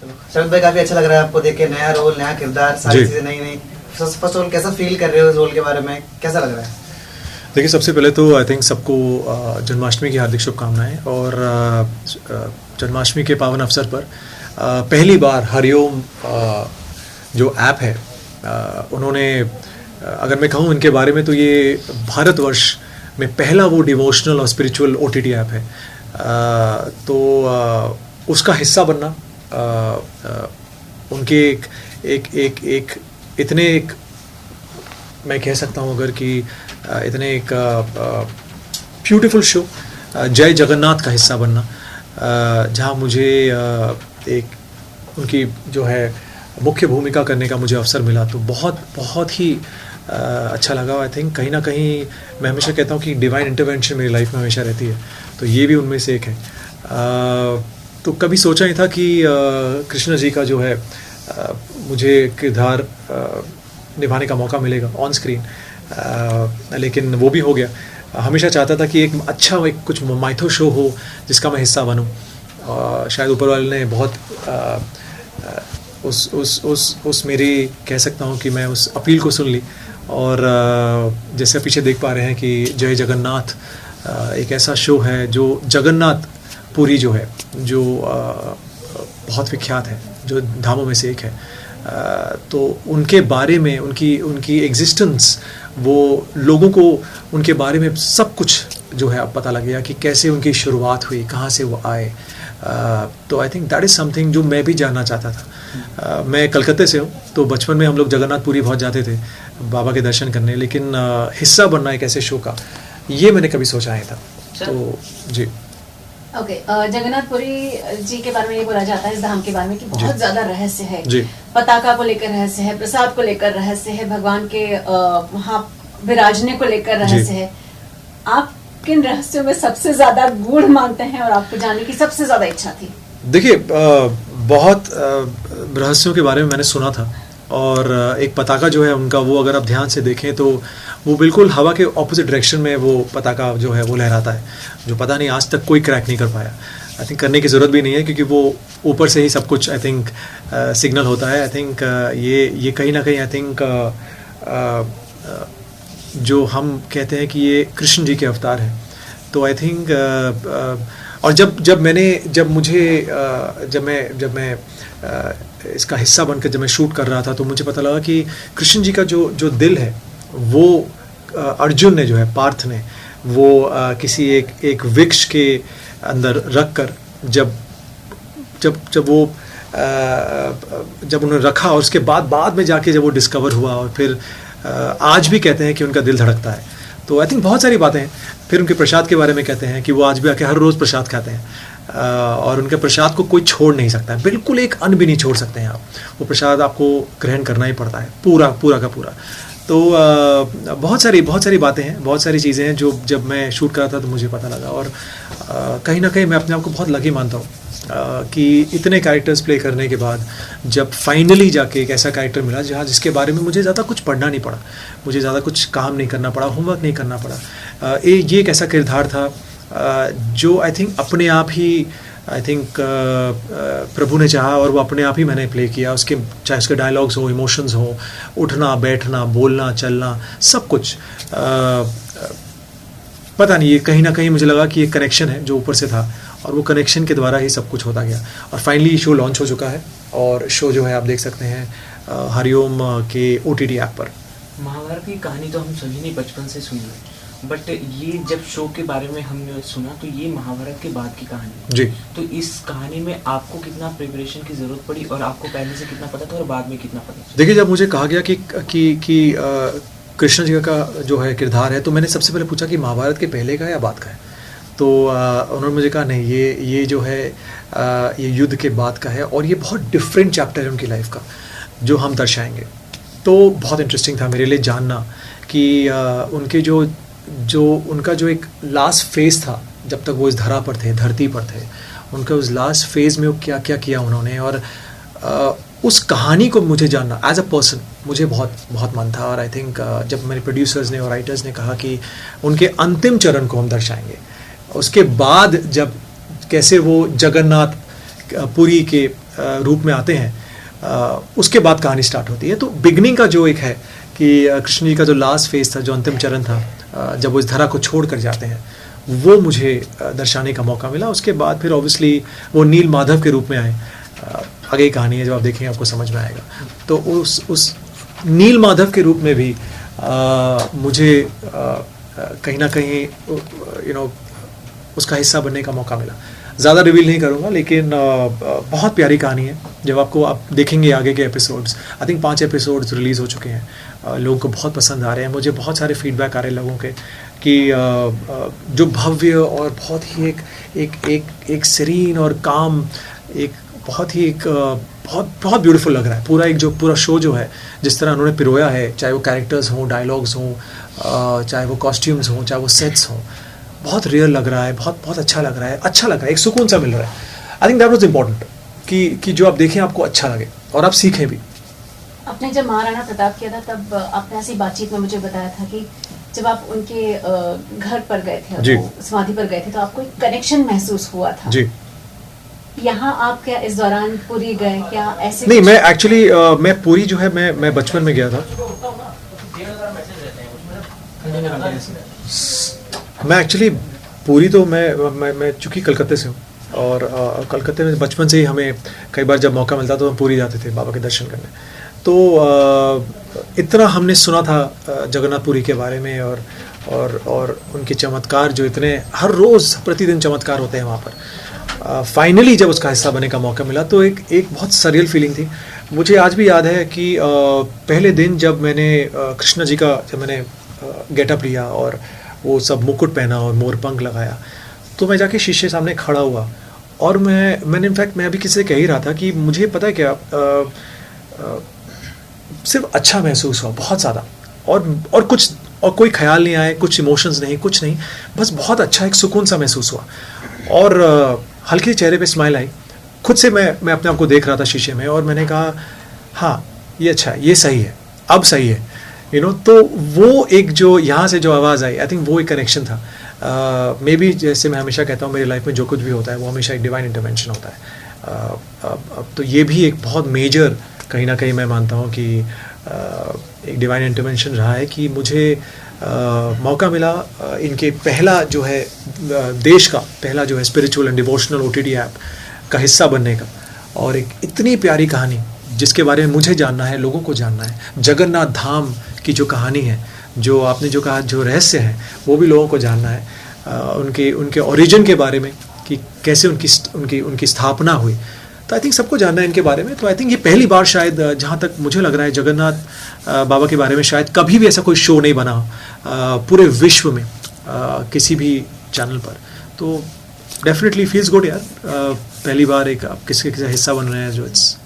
शरद भाई, काफी अच्छा लग रहा है आपको देख के, नया रोल, नया किरदार, सारी चीजें नई नई। फर्स्ट ऑल कैसा फील कर रहे हो इस रोल के बारे में, कैसा लग रहा है? देखिए, सबसे पहले तो आई थिंक सबको जन्माष्टमी की हार्दिक शुभकामनाएं। और जन्माष्टमी के पावन अवसर पर पहली बार हरिओम जो ऐप है, उन्होंने, अगर मैं कहूँ इनके बारे में, तो ये भारतवर्ष में पहला वो डिवोशनल और स्पिरिचुअल OTT ऐप है। तो उसका हिस्सा बनना, उनके एक इतने एक, मैं कह सकता हूँ अगर कि इतने एक ब्यूटीफुल शो जय जगन्नाथ का हिस्सा बनना, जहाँ मुझे एक उनकी जो है मुख्य भूमिका करने का मुझे अवसर मिला, तो बहुत बहुत ही अच्छा लगा। आई थिंक कहीं ना कहीं मैं हमेशा कहता हूँ कि डिवाइन इंटरवेंशन मेरी लाइफ में हमेशा रहती है, तो ये भी उनमें से एक है। तो कभी सोचा नहीं था कि कृष्ण जी का जो है मुझे किरदार निभाने का मौका मिलेगा ऑन स्क्रीन, लेकिन वो भी हो गया। हमेशा चाहता था कि एक अच्छा एक कुछ माइथो शो हो जिसका मैं हिस्सा बनूं। शायद ऊपर वाले ने बहुत उस मेरी, कह सकता हूं कि मैं उस अपील को सुन ली। और जैसे पीछे देख पा रहे हैं कि जय जगन्नाथ एक ऐसा शो है जो जगन्नाथ पुरी जो है, जो बहुत विख्यात है, जो धामों में से एक है। तो उनके बारे में, उनकी एग्जिस्टेंस, वो लोगों को उनके बारे में सब कुछ जो है अब पता लग गया कि कैसे उनकी शुरुआत हुई, कहाँ से वो आए। तो I think that is something जो मैं भी जानना चाहता था। मैं कलकत्ते से हूँ, तो बचपन में हम लोग जगन्नाथपुरी बहुत जाते थे बाबा के दर्शन करने, लेकिन हिस्सा बनना एक ऐसे शो का, ये मैंने कभी सोचा नहीं था। तो जी ओके, जगन्नाथपुरी जी के बारे में ये बोला जाता है, इस धाम के बारे में, कि बहुत ज्यादा रहस्य है। पताका को लेकर रहस्य है, प्रसाद को लेकर रहस्य है, भगवान के वहाँ विराजने को लेकर रहस्य है। आप किन रहस्यों में सबसे ज्यादा गूढ़ मानते हैं और आपको जानने की सबसे ज्यादा इच्छा थी? देखिए, बहुत रहस्यों के बारे में मैंने सुना था, और एक पताका जो है उनका, वो अगर आप ध्यान से देखें तो वो बिल्कुल हवा के ऑपोजिट डायरेक्शन में वो पताका जो है वो लहराता है, जो पता नहीं आज तक कोई क्रैक नहीं कर पाया। आई थिंक करने की ज़रूरत भी नहीं है, क्योंकि वो ऊपर से ही सब कुछ आई थिंक सिग्नल होता है। आई थिंक ये कहीं ना कहीं आई थिंक जो हम कहते हैं कि ये कृष्ण जी के अवतार हैं। तो आई थिंक और जब मैं इसका हिस्सा बनकर जब मैं शूट कर रहा था, तो मुझे पता लगा कि कृष्ण जी का जो दिल है, वो अर्जुन ने, जो है पार्थ ने, वो किसी एक वृक्ष के अंदर रख कर जब उन्होंने रखा, और उसके बाद में जाके जब वो डिस्कवर हुआ, और फिर आज भी कहते हैं कि उनका दिल धड़कता है। तो आई थिंक बहुत सारी बातें हैं। फिर उनके प्रसाद के बारे में कहते हैं कि वो आज भी आके हर रोज़ प्रसाद खाते हैं, और उनके प्रसाद को कोई छोड़ नहीं सकता है, बिल्कुल एक अन्न भी नहीं छोड़ सकते हैं आप। वो प्रसाद आपको ग्रहण करना ही पड़ता है, पूरा का पूरा। तो बहुत सारी बातें हैं, बहुत सारी चीज़ें हैं जो जब मैं शूट कर रहा था तो मुझे पता लगा। और कहीं ना कहीं मैं अपने आप को बहुत लकी मानता हूँ कि इतने कैरेक्टर्स प्ले करने के बाद जब फाइनली जाके एक ऐसा कैरेक्टर मिला जिसके बारे में मुझे ज़्यादा कुछ पढ़ना नहीं पड़ा, मुझे ज़्यादा कुछ काम नहीं करना पड़ा, होमवर्क नहीं करना पड़ा। ये एक ऐसा किरदार था जो आई थिंक अपने आप ही, आई थिंक प्रभु ने चाहा और वो अपने आप ही मैंने प्ले किया। चाहे उसके डायलॉग्स हो, इमोशंस हो, उठना बैठना, बोलना चलना, सब कुछ पता नहीं, ये कहीं ना कहीं मुझे लगा कि ये कनेक्शन है जो ऊपर से था, और वो कनेक्शन के द्वारा ही सब कुछ होता गया। और फाइनली शो लॉन्च हो चुका है, और शो जो है आप देख सकते हैं हरिओम के OTT ऐप पर। महाभारत की कहानी तो हम सभी ने बचपन से सुनी है, बट ये जब शो के बारे में हमने सुना तो ये महाभारत के बाद की कहानी जी। तो इस कहानी में आपको कितना प्रिपरेशन की ज़रूरत पड़ी, और आपको पहले से कितना पता था और बाद में कितना पता? देखिए, जब मुझे कहा गया कि कृष्ण जी का जो है किरदार है, तो मैंने सबसे पहले पूछा कि महाभारत के पहले का या बाद का है। तो उन्होंने मुझे कहा नहीं, ये जो है ये युद्ध के बाद का है, और ये बहुत डिफरेंट चैप्टर है उनकी लाइफ का जो हम दर्शाएंगे। तो बहुत इंटरेस्टिंग था मेरे लिए जानना कि उनके उनका जो एक लास्ट फेज़ था, जब तक वो इस धरती पर थे, उनका उस लास्ट फेज़ में वो क्या क्या किया उन्होंने। और उस कहानी को मुझे जानना एज अ पर्सन मुझे बहुत बहुत मन था। और आई थिंक जब मेरे प्रोड्यूसर्स ने और राइटर्स ने कहा कि उनके अंतिम चरण को हम दर्शाएंगे, उसके बाद जब कैसे वो जगन्नाथ पुरी के रूप में आते हैं, उसके बाद कहानी स्टार्ट होती है। तो बिगनिंग का जो एक है कि कृष्ण जी का जो लास्ट फेज था, जो अंतिम चरण था, जब वो इस धरा को छोड़ कर जाते हैं, वो मुझे दर्शाने का मौका मिला। उसके बाद फिर ऑब्वियसली वो नील माधव के रूप में आए। आगे की कहानी है, जब आप देखेंगे आपको समझ में आएगा। तो उस नील माधव के रूप में भी मुझे कहीं ना कहीं उसका हिस्सा बनने का मौका मिला। ज़्यादा रिवील नहीं करूँगा, लेकिन बहुत प्यारी कहानी है। जब आप देखेंगे आगे के episodes, I think 5 episodes release हो चुके हैं, लोगों को बहुत पसंद आ रहे हैं। मुझे बहुत सारे फीडबैक आ रहे हैं लोगों के कि जो भव्य और बहुत ही एक सीरीन और काम, एक बहुत बहुत ब्यूटीफुल लग रहा है पूरा शो जो है, जिस तरह उन्होंने पिरोया है, चाहे वो कैरेक्टर्स हों, डायलॉग्स हों, चाहे वो कॉस्ट्यूम्स हों, चाहे वो सेट्स हों, बहुत रियल लग रहा है, बहुत अच्छा लग रहा है, एक सुकून सा मिल रहा है। I think that was important कि जो आप देखें आपको अच्छा लगे और आप सीखें भी। आपने जब महाराणा प्रताप किया था, तब आपने ऐसी बातचीत में मुझे बताया था कि जब आप उनके घर पर गए थे, समाधि पर गए थे, तो आपको एक कनेक्शन महसूस हुआ था जी। यहाँ आप क्या इस दौरान पुरी गए क्या? ऐसे नहीं, मैं एक्चुअली मैं पुरी जो है मैं बचपन में गया था। मैं एक्चुअली पुरी तो मैं चूँकि कलकत्ते से हूँ, और कलकत्ते में बचपन से ही हमें कई बार जब मौका मिलता तो हम पुरी जाते थे बाबा के दर्शन करने। तो इतना हमने सुना था जगन्नाथपुरी के बारे में, और उनके चमत्कार जो इतने हर रोज़ प्रतिदिन चमत्कार होते हैं वहाँ पर। फाइनली जब उसका हिस्सा बनने का मौका मिला तो एक बहुत सरियल फीलिंग थी। मुझे आज भी याद है कि पहले दिन जब मैंने कृष्णा जी का गेटअप लिया और वो सब मुकुट पहना और मोरपंख लगाया, तो मैं जाके शीशे सामने खड़ा हुआ, और मैंने इनफैक्ट मैं अभी किसी से कह ही रहा था कि मुझे पता है क्या, सिर्फ अच्छा महसूस हुआ बहुत ज़्यादा, और कोई ख्याल नहीं आए, कुछ इमोशंस नहीं, कुछ नहीं, बस बहुत अच्छा एक सुकून सा महसूस हुआ। और हल्की चेहरे पे स्माइल आई। खुद से मैं अपने आप को देख रहा था शीशे में, और मैंने कहा हाँ ये अच्छा है, ये सही है, अब सही है, तो वो एक जो यहाँ से जो आवाज़ आई, आई थिंक वो एक कनेक्शन था। मे बी जैसे मैं हमेशा कहता हूँ, मेरी लाइफ में जो कुछ भी होता है वो हमेशा एक डिवाइन इंटरवेंशन होता है। अब तो ये भी एक बहुत मेजर, कहीं ना कहीं मैं मानता हूँ कि एक डिवाइन इंटरवेंशन रहा है कि मुझे मौका मिला इनके पहला जो है देश का पहला जो है spiritual and devotional OTT app का हिस्सा बनने का, और एक इतनी प्यारी कहानी जिसके बारे में मुझे जानना है, लोगों को जानना है। जगन्नाथ धाम की जो कहानी है, जो आपने जो कहा जो रहस्य है, वो भी लोगों को जानना है। उनके ओरिजिन के बारे में कि कैसे उनकी स्थापना हुई, तो आई थिंक सबको जानना है इनके बारे में। तो आई थिंक ये पहली बार शायद, जहाँ तक मुझे लग रहा है, जगन्नाथ बाबा के बारे में शायद कभी भी ऐसा कोई शो नहीं बना पूरे विश्व में किसी भी चैनल पर। तो डेफिनेटली फील्स गुड यार, पहली बार एक आप किसी हिस्सा बन रहे हैं जो इट्स